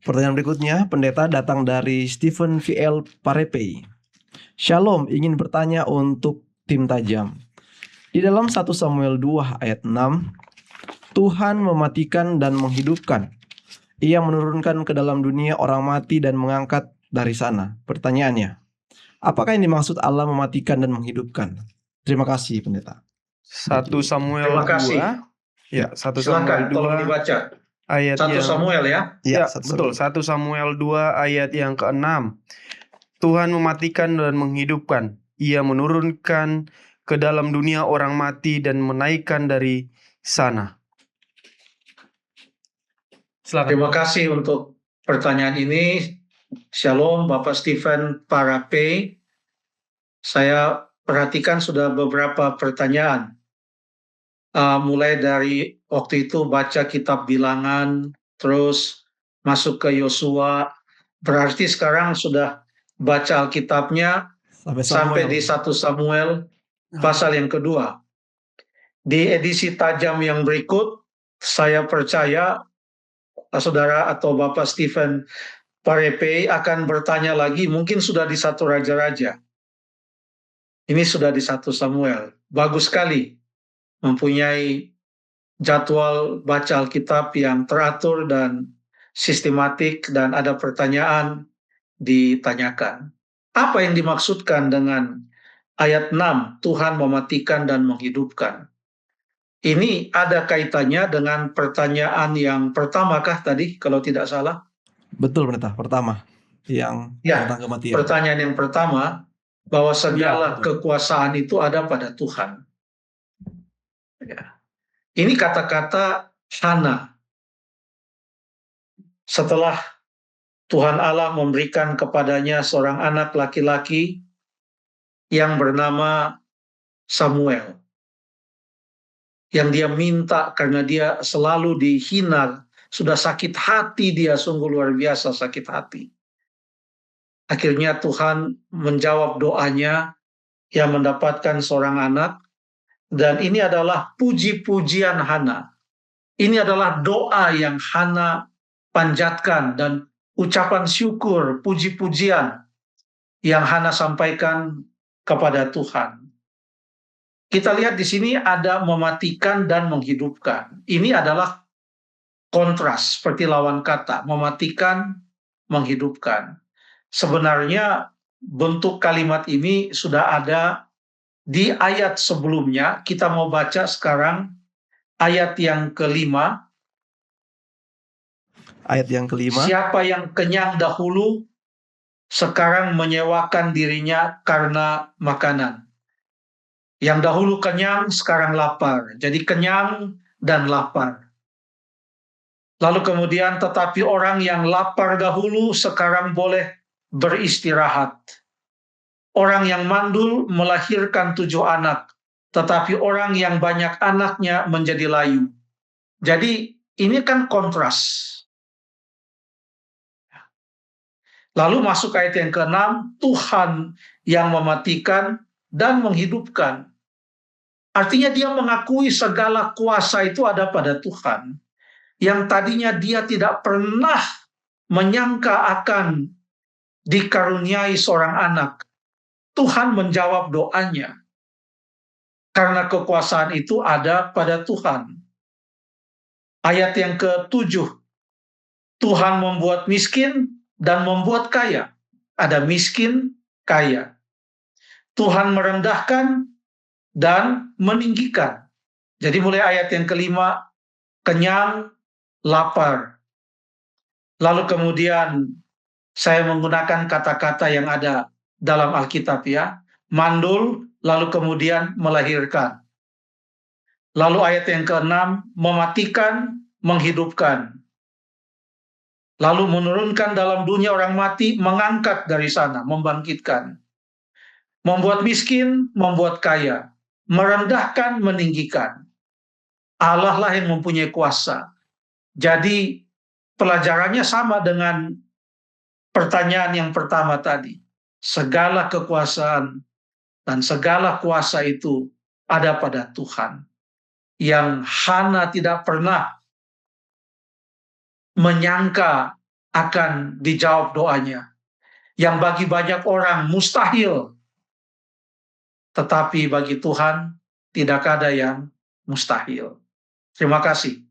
Pertanyaan berikutnya, pendeta datang dari Stephen VL Parepei. Shalom, ingin bertanya untuk tim tajam. Di dalam 1 Samuel 2 ayat 6, Tuhan mematikan dan menghidupkan. Ia menurunkan ke dalam dunia orang mati dan mengangkat dari sana. Pertanyaannya, apakah yang dimaksud Allah mematikan dan menghidupkan? Terima kasih, pendeta. 1 Samuel Terima 2. kasih. Ya, 1 Silakan, Samuel tolong 2 dibaca. ayat 1 yang Samuel ya. Ya, satu betul. Samuel. 1 Samuel 2 ayat yang ke-6. Tuhan mematikan dan menghidupkan. Ia menurunkan ke dalam dunia orang mati dan menaikkan dari sana. Silakan. Terima kasih untuk pertanyaan ini. Shalom, Bapak Stephen Parape. Saya perhatikan sudah beberapa pertanyaan. Mulai dari waktu itu baca kitab Bilangan, terus masuk ke Yosua. Berarti sekarang sudah baca Alkitabnya sampai di 1 Samuel pasal yang kedua. Di edisi tajam yang berikut, saya percaya saudara atau Bapak Stephen Parepe akan bertanya lagi, mungkin sudah di 1 Raja-Raja. Ini sudah di 1 Samuel. Bagus sekali mempunyai jadwal baca Alkitab yang teratur dan sistematik dan ada pertanyaan ditanyakan. Apa yang dimaksudkan dengan ayat 6, Tuhan mematikan dan menghidupkan? Ini ada kaitannya dengan pertanyaan yang pertamakah tadi, kalau tidak salah? Betul, pendeta. Pertama, yang tentang kematian. Pertanyaan yang pertama, bahwa segala kekuasaan itu ada pada Tuhan. Ya. Ini kata-kata Hana. Setelah Tuhan Allah memberikan kepadanya seorang anak laki-laki yang bernama Samuel. Yang dia minta karena dia selalu dihina, sudah sakit hati dia, sungguh luar biasa sakit hati. Akhirnya Tuhan menjawab doanya, yang mendapatkan seorang anak, dan ini adalah puji-pujian Hana. Ini adalah doa yang Hana panjatkan dan ucapan syukur, puji-pujian yang Hana sampaikan kepada Tuhan. Kita lihat di sini ada mematikan dan menghidupkan. Ini adalah kontras, seperti lawan kata, mematikan, menghidupkan. Sebenarnya bentuk kalimat ini sudah ada di ayat sebelumnya. Kita mau baca sekarang ayat yang kelima. Ayat yang kelima. Siapa yang kenyang dahulu, sekarang menyewakan dirinya karena makanan. Yang dahulu kenyang, sekarang lapar. Jadi kenyang dan lapar. Lalu kemudian, tetapi orang yang lapar dahulu, sekarang boleh beristirahat. Orang yang mandul melahirkan 7 anak, tetapi orang yang banyak anaknya menjadi layu. Jadi ini kan kontras. Lalu masuk ayat yang ke-6, Tuhan yang mematikan dan menghidupkan. Artinya dia mengakui segala kuasa itu ada pada Tuhan. Yang tadinya dia tidak pernah menyangka akan dikaruniai seorang anak. Tuhan menjawab doanya. Karena kekuasaan itu ada pada Tuhan. Ayat yang ke-7, Tuhan membuat miskin dan membuat kaya. Ada miskin, kaya. Tuhan merendahkan dan meninggikan. Jadi mulai ayat yang kelima, kenyang, lapar. Lalu kemudian saya menggunakan kata-kata yang ada dalam Alkitab ya. Mandul, lalu kemudian melahirkan. Lalu ayat yang ke-6, mematikan, menghidupkan. Lalu menurunkan dalam dunia orang mati, mengangkat dari sana, membangkitkan. Membuat miskin, membuat kaya. Merendahkan, meninggikan. Allah lah yang mempunyai kuasa. Jadi pelajarannya sama dengan pertanyaan yang pertama tadi. Segala kekuasaan dan segala kuasa itu ada pada Tuhan. Yang Hana tidak pernah menyangka akan dijawab doanya. Yang bagi banyak orang mustahil, tetapi bagi Tuhan tidak ada yang mustahil. Terima kasih.